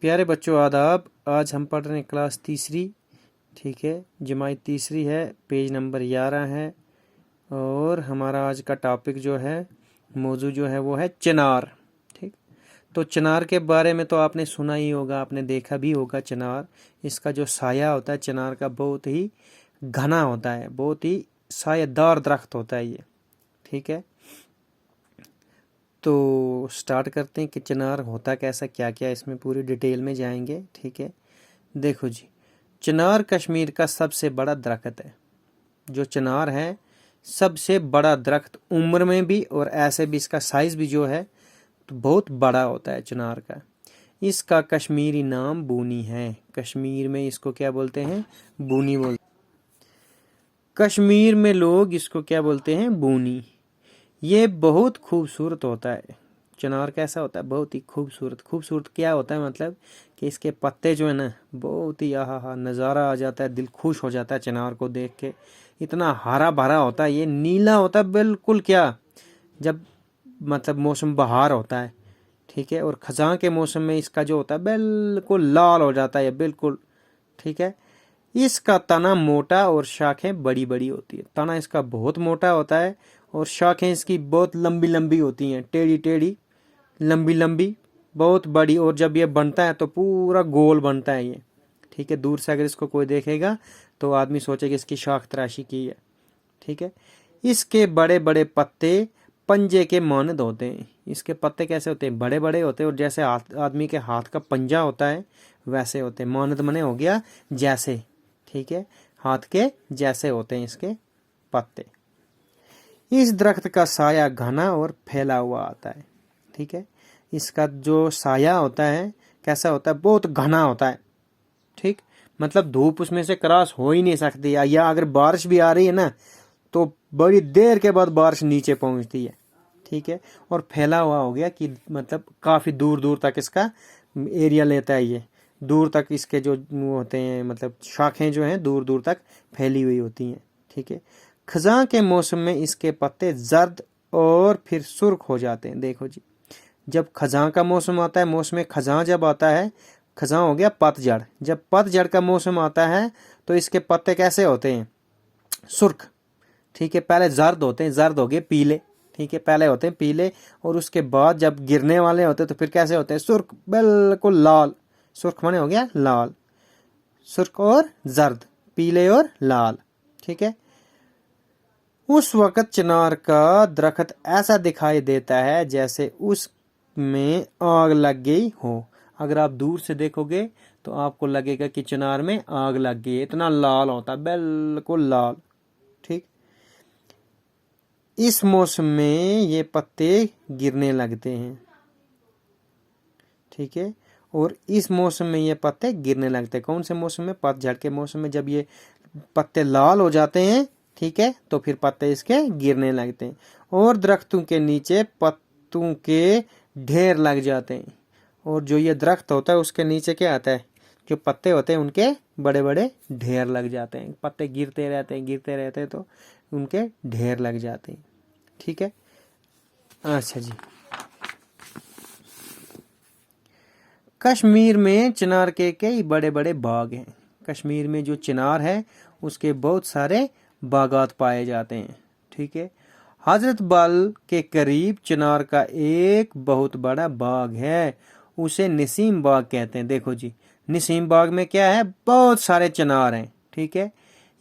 प्यारे बच्चों आदाब। आज हम पढ़ रहे हैं क्लास तीसरी, ठीक है, जमात तीसरी है, पेज नंबर 11 है। और हमारा आज का टॉपिक जो है, मौजू जो है वो है चिनार। ठीक, तो चिनार के बारे में तो आपने सुना ही होगा, आपने देखा भी होगा। चिनार, इसका जो साया होता है चिनार का बहुत ही घना होता है, बहुत ही सायेदार दरख्त होता है ये। ठीक है, तो स्टार्ट करते हैं कि चिनार होता कैसा, क्या क्या इसमें पूरी डिटेल में जाएंगे। ठीक है, देखो जी, चिनार कश्मीर का सबसे बड़ा दरख्त है। जो चिनार है सबसे बड़ा दरख्त, उम्र में भी और ऐसे भी इसका साइज भी जो है तो बहुत बड़ा होता है चिनार का। इसका कश्मीरी नाम बूनी है। कश्मीर में इसको क्या बोलते हैं? बूनी बोलते। कश्मीर में लोग इसको क्या बोलते हैं? बूनी। ये बहुत खूबसूरत होता है। चिनार कैसा होता है? बहुत ही खूबसूरत। खूबसूरत क्या होता है मतलब कि इसके पत्ते जो है ना, बहुत ही आहा नज़ारा आ जाता है, दिल खुश हो जाता है चिनार को देख के। इतना हरा भरा होता है, ये नीला होता है बिल्कुल। क्या, जब मतलब मौसम बहार होता है, ठीक है, और खजां के मौसम में इसका जो होता है बिल्कुल लाल हो जाता है ये, बिल्कुल। ठीक है, इसका तना मोटा और शाखें बड़ी बड़ी होती है। तना इसका बहुत मोटा होता है और शाखें इसकी बहुत लंबी लंबी होती हैं, टेढ़ी टेढ़ी, लंबी लंबी, बहुत बड़ी। और जब ये बनता है तो पूरा गोल बनता है ये। ठीक है, दूर से अगर इसको कोई देखेगा तो आदमी सोचेगा इसकी शाख तराशी की है। ठीक है, इसके बड़े बड़े पत्ते पंजे के मानद होते हैं। इसके पत्ते कैसे होते हैं? बड़े बड़े होते हैं, और जैसे आदमी के हाथ का पंजा होता है वैसे होते हैं। मानद मने हो गया जैसे, ठीक है, हाथ के जैसे होते हैं इसके पत्ते। इस दरख्त का साया घना और फैला हुआ आता है। ठीक है, इसका जो साया होता है कैसा होता है? बहुत घना होता है। ठीक, मतलब धूप उसमें से क्रॉस हो ही नहीं सकती, या अगर बारिश भी आ रही है ना तो बड़ी देर के बाद बारिश नीचे पहुंचती है। ठीक है, और फैला हुआ हो गया कि मतलब काफ़ी दूर दूर तक इसका एरिया लेता है ये। दूर तक इसके जो होते हैं मतलब शाखें जो हैं दूर दूर तक फैली हुई होती हैं। ठीक है, खजां के मौसम में इसके पत्ते जर्द और फिर सुर्ख हो जाते हैं। देखो जी, जब खजां का मौसम आता है, मौसम खजां जब आता है, खजां हो गया पतझड़, जब पतझड़ का मौसम आता है तो इसके पत्ते कैसे होते हैं? सुर्ख। ठीक है, पहले जर्द होते हैं, जर्द हो गए पीले। ठीक है, पहले होते हैं पीले और उसके बाद जब गिरने वाले होते हैं तो फिर कैसे होते हैं? सुर्ख, बिल्कुल लाल। सुर्ख माने हो गया लाल। सुर्ख और जर्द, पीले और लाल। ठीक है, उस वक्त चिनार का दरख्त ऐसा दिखाई देता है जैसे उसमें आग लग गई हो। अगर आप दूर से देखोगे तो आपको लगेगा कि चिनार में आग लग गई है, इतना लाल होता है, बिल्कुल लाल। ठीक, इस मौसम में ये पत्ते गिरने लगते हैं। ठीक है, और इस मौसम में ये पत्ते गिरने लगते हैं। कौन से मौसम में? पतझड़ के मौसम में जब ये पत्ते लाल हो जाते हैं, ठीक है, तो फिर पत्ते इसके गिरने लगते हैं और दरख्तों के नीचे पत्तों के ढेर लग जाते हैं। और जो ये दरख्त होता है उसके नीचे क्या आता है? जो पत्ते होते हैं उनके बड़े बड़े ढेर लग जाते हैं। पत्ते गिरते रहते हैं तो उनके ढेर लग जाते हैं। ठीक है, अच्छा जी, कश्मीर में चिनार के कई बड़े बड़े बाग हैं। कश्मीर में जो चिनार है उसके बहुत सारे बागात पाए जाते हैं। ठीक है, हजरत बल के करीब चिनार का एक बहुत बड़ा बाग है, उसे नसीम बाग कहते हैं। देखो जी, नसीम बाग में क्या है? बहुत सारे चिनार हैं। ठीक है,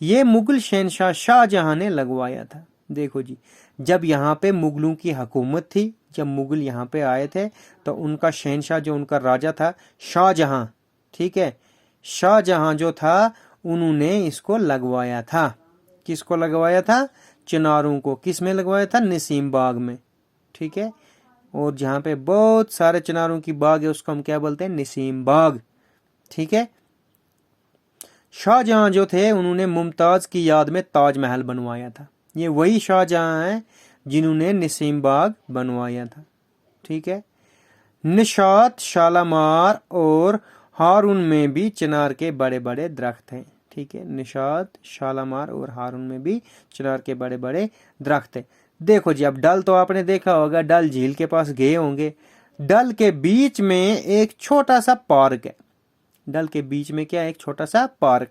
ये मुगल शहनशाह शाहजहां ने लगवाया था। देखो जी, जब यहाँ पे मुगलों की हुकूमत थी, जब मुगल यहाँ पे आए थे तो उनका शहनशाह जो उनका राजा था शाहजहां, ठीक है, शाहजहां जो था उन्होंने इसको लगवाया था। किसको लगवाया था? चिनारों को। किस में लगवाया था? नसीम बाग में। ठीक है, और जहाँ पे बहुत सारे चिनारों की बाग है उसको हम क्या बोलते हैं? नसीम बाग। ठीक है, शाहजहां जो थे उन्होंने मुमताज की याद में ताजमहल बनवाया था। ये वही शाहजहां हैं जिन्होंने नसीम बाग बनवाया था। ठीक है, निशात, शालामार और हारून में भी चिनार के बड़े बड़े दरख्त हैं। ठीक है, निशात, शालामार और हारून में भी चिनार के बड़े बड़े दरख्त हैं। देखो जी, अब डल तो आपने देखा होगा, डल झील के पास गए होंगे। डल के बीच में एक छोटा सा पार्क है। डल के बीच में क्या है? एक छोटा सा पार्क।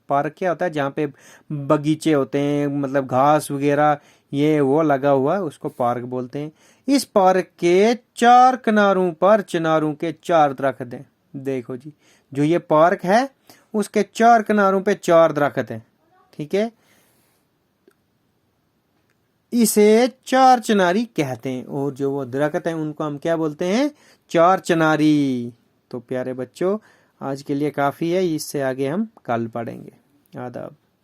पार्क क्या होता है? जहाँ पे बगीचे होते हैं, मतलब घास वगैरह ये वो लगा हुआ है, उसको पार्क बोलते हैं। इस पार्क के चार किनारों पर चिनारों के चार दरख्त हैं। देखो जी, जो ये पार्क है उसके चार किनारों पे चार दरख्त हैं, ठीक है। इसे चार चिनारी कहते हैं, और जो वो दरख्त हैं उनको हम क्या बोलते हैं? चार चिनारी। तो प्यारे बच्चों, आज के लिए काफ़ी है, इससे आगे हम कल पढ़ेंगे। आदाब।